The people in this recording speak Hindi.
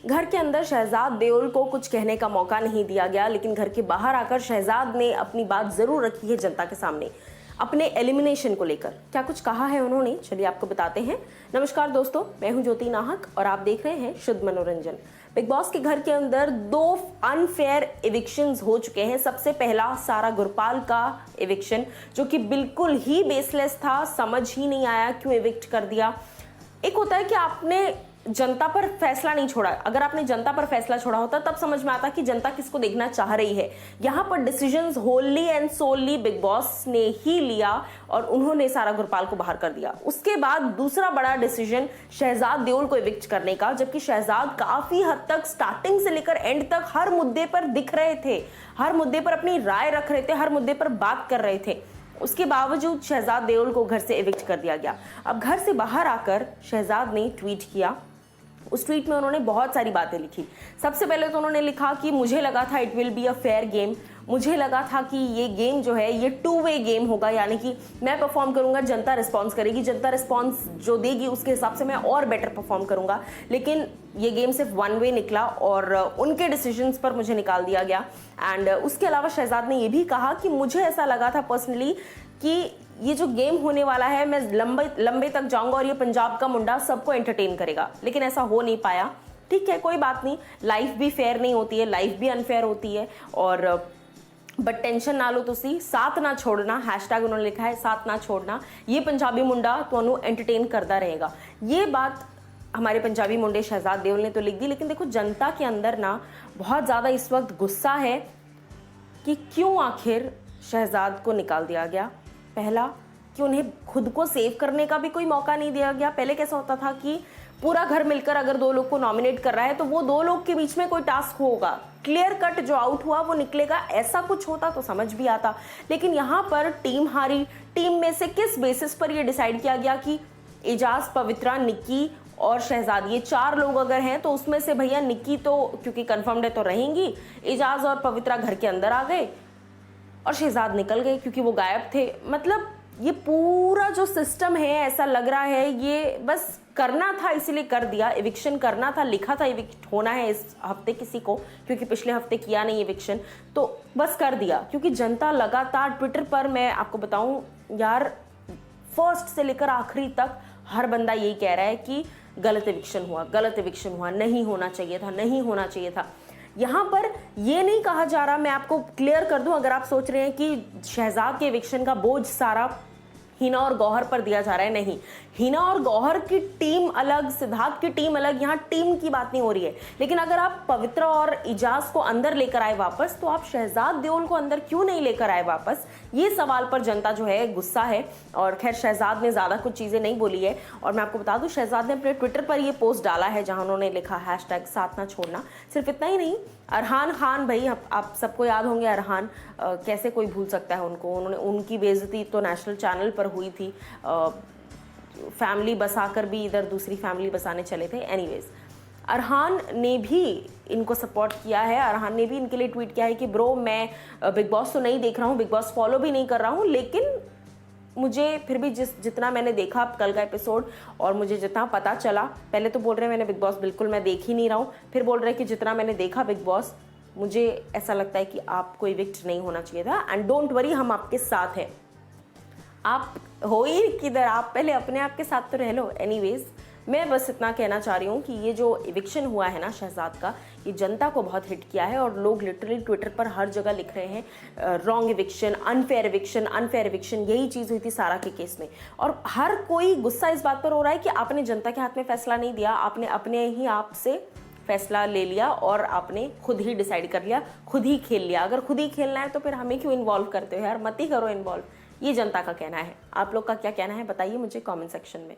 घर के अंदर शहजाद देओल को कुछ कहने का मौका नहीं दिया गया, लेकिन घर के बाहर आकर शहजाद ने अपनी बात जरूर रखी है जनता के सामने अपने एलिमिनेशन को लेकर। क्या कुछ कहा है उन्होंने, चलिए आपको बताते हैं। नमस्कार दोस्तों, मैं हूं ज्योति नाहक और आप देख रहे हैं शुद्ध मनोरंजन। बिग बॉस के घर के अंदर 2 अनफेयर इविक्शंस हो चुके हैं। सबसे पहला सारा गुरपाल का इविक्शन, जो कि बिल्कुल ही बेसलेस था, समझ ही नहीं आया क्यों इविक्ट कर दिया। एक होता है कि आपने जनता पर फैसला नहीं छोड़ा, अगर आपने जनता पर फैसला छोड़ा होता तब समझ में आता कि जनता किसको देखना चाह रही है। यहां पर decisions wholly and solely Bigg Boss ने ही लिया और उन्होंने सारा गुरपाल को बाहर कर दिया। उसके बाद दूसरा बड़ा डिसीजन शहजाद देओल को इविक्ट करने का, जबकि शहजाद काफी हद तक स्टार्टिंग से लेकर एंड तक हर मुद्दे पर दिख रहे थे, हर मुद्दे पर अपनी राय रख रहे थे, हर मुद्दे पर बात कर रहे थे। उसके बावजूद शहजाद देओल को घर से इविक्ट कर दिया गया। अब घर से बाहर आकर शहजाद ने ट्वीट किया। उस ट्वीट में उन्होंने बहुत सारी बातें लिखी। सबसे पहले तो उन्होंने लिखा कि मुझे लगा था it will be a fair game, मुझे लगा था कि ये गेम जो है ये 2 वे गेम होगा, यानी कि मैं परफॉर्म करूंगा, जनता रिस्पॉन्स करेगी, जनता रिस्पॉन्स जो देगी उसके हिसाब से मैं और बेटर परफॉर्म करूंगा। लेकिन ये गेम सिर्फ 1 वे निकला और उनके डिसीजंस पर मुझे निकाल दिया गया। एंड उसके अलावा शहजाद ने ये भी कहा कि मुझे ऐसा लगा था पर्सनली कि ये जो गेम होने वाला है मैं लंबे तक जाऊंगा और ये पंजाब का मुंडा सबको एंटरटेन करेगा, लेकिन ऐसा हो नहीं पाया। ठीक है, कोई बात नहीं, लाइफ भी फेयर नहीं होती है, लाइफ भी अनफेयर होती है। और बट टेंशन ना लो, तुसी साथ ना छोड़ना, हैशटैग उन्होंने लिखा है साथ ना छोड़ना, ये पंजाबी मुंडा तो एंटरटेन करता रहेगा। ये बात हमारे पंजाबी मुंडे शहजाद देओल ने तो लिख दी, लेकिन देखो जनता के अंदर ना बहुत ज़्यादा इस वक्त गुस्सा है कि क्यों आखिर शहजाद को निकाल दिया गया। पहला कि उन्हें खुद को सेव करने का भी कोई मौका नहीं दिया गया। पहले कैसा होता था कि पूरा घर मिलकर अगर 2 लोग को नॉमिनेट कर रहा है तो वो 2 लोग के बीच में कोई टास्क होगा, क्लियर कट जो आउट हुआ वो निकलेगा, ऐसा कुछ होता तो समझ भी आता। लेकिन यहाँ पर टीम हारी, टीम में से किस बेसिस पर ये डिसाइड किया गया कि एजाज, पवित्रा, निक्की और शहजाद, ये 4 लोग अगर हैं तो उसमें से भैया निक्की तो क्योंकि कन्फर्म्ड है तो रहेंगी, एजाज और पवित्रा घर के अंदर आ गए और शहजाद निकल गए क्योंकि वो गायब थे। मतलब ये पूरा जो सिस्टम है ऐसा लग रहा है ये बस करना था इसीलिए कर दिया। इविक्शन करना था, लिखा था इविक्ट होना है इस हफ्ते किसी को, क्योंकि पिछले हफ्ते किया नहीं इविक्शन, तो बस कर दिया। क्योंकि जनता लगातार ट्विटर पर, मैं आपको बताऊं यार, फर्स्ट से लेकर आखिरी तक हर बंदा यही कह रहा है कि गलत इविक्शन हुआ, गलत इविक्शन हुआ, नहीं होना चाहिए था, नहीं होना चाहिए था। यहाँ पर ये नहीं कहा जा रहा, मैं आपको क्लियर कर दूं, अगर आप सोच रहे हैं कि शहजाद के इविक्शन का बोझ सारा हिना और गौहर पर दिया जा रहा है, नहीं। हिना और गौहर की टीम अलग, सिद्धार्थ की टीम अलग, यहाँ टीम की बात नहीं हो रही है। लेकिन अगर आप पवित्रा और इजाज को अंदर लेकर आए वापस, तो आप शहजाद देओल को अंदर क्यों नहीं लेकर आए वापस, ये सवाल पर जनता जो है गुस्सा है। और खैर शहजाद ने ज़्यादा कुछ चीज़ें नहीं बोली है। और मैं आपको बता दूं, शहजाद ने अपने ट्विटर पर ये पोस्ट डाला है जहाँ उन्होंने लिखा हैशटैग साथ ना छोड़ना। सिर्फ इतना ही नहीं, अरहान खान भाई, आप सबको याद होंगे अरहान, कैसे कोई भूल सकता है उनको, उन्होंने, उनकी बेइज्जती तो नेशनल चैनल पर हुई थी, फैमिली बसाकर भी इधर दूसरी फैमिली बसाने चले थे। एनीवेज, अरहान ने भी इनको सपोर्ट किया है। अरहान ने भी इनके लिए ट्वीट किया है कि ब्रो मैं बिग बॉस तो नहीं देख रहा हूँ, बिग बॉस फॉलो भी नहीं कर रहा हूँ, लेकिन मुझे फिर भी जितना मैंने देखा कल का एपिसोड और मुझे जितना पता चला, पहले तो बोल रहे हैं मैंने बिग बॉस बिल्कुल मैं देख ही नहीं रहा हूँ, फिर बोल रहे हैं कि जितना मैंने देखा बिग बॉस, मुझे ऐसा लगता है कि आपको इविक्ट नहीं होना चाहिए था। एंड डोंट वरी, हम आपके साथ हैं। आप हो ही किधर, आप पहले अपने आप के साथ तो रह लो। एनीवेज, मैं बस इतना कहना चाह रही हूँ कि ये जो इविक्शन हुआ है ना शहजाद का, ये जनता को बहुत हिट किया है और लोग लिटरली ट्विटर पर हर जगह लिख रहे हैं wrong eviction, unfair eviction, unfair eviction. यही चीज़ हुई थी सारा के केस में। और हर कोई गुस्सा इस बात पर हो रहा है कि आपने जनता के हाथ में फैसला नहीं दिया, आपने अपने ही आप से फैसला ले लिया और आपने खुद ही डिसाइड कर लिया, खुद ही खेल लिया। अगर खुद ही खेलना है तो फिर हमें क्यों इन्वॉल्व करते हो यार, मत ही करो इन्वॉल्व। ये जनता का कहना है। आप लोग का क्या कहना है बताइए मुझे कमेंट सेक्शन में।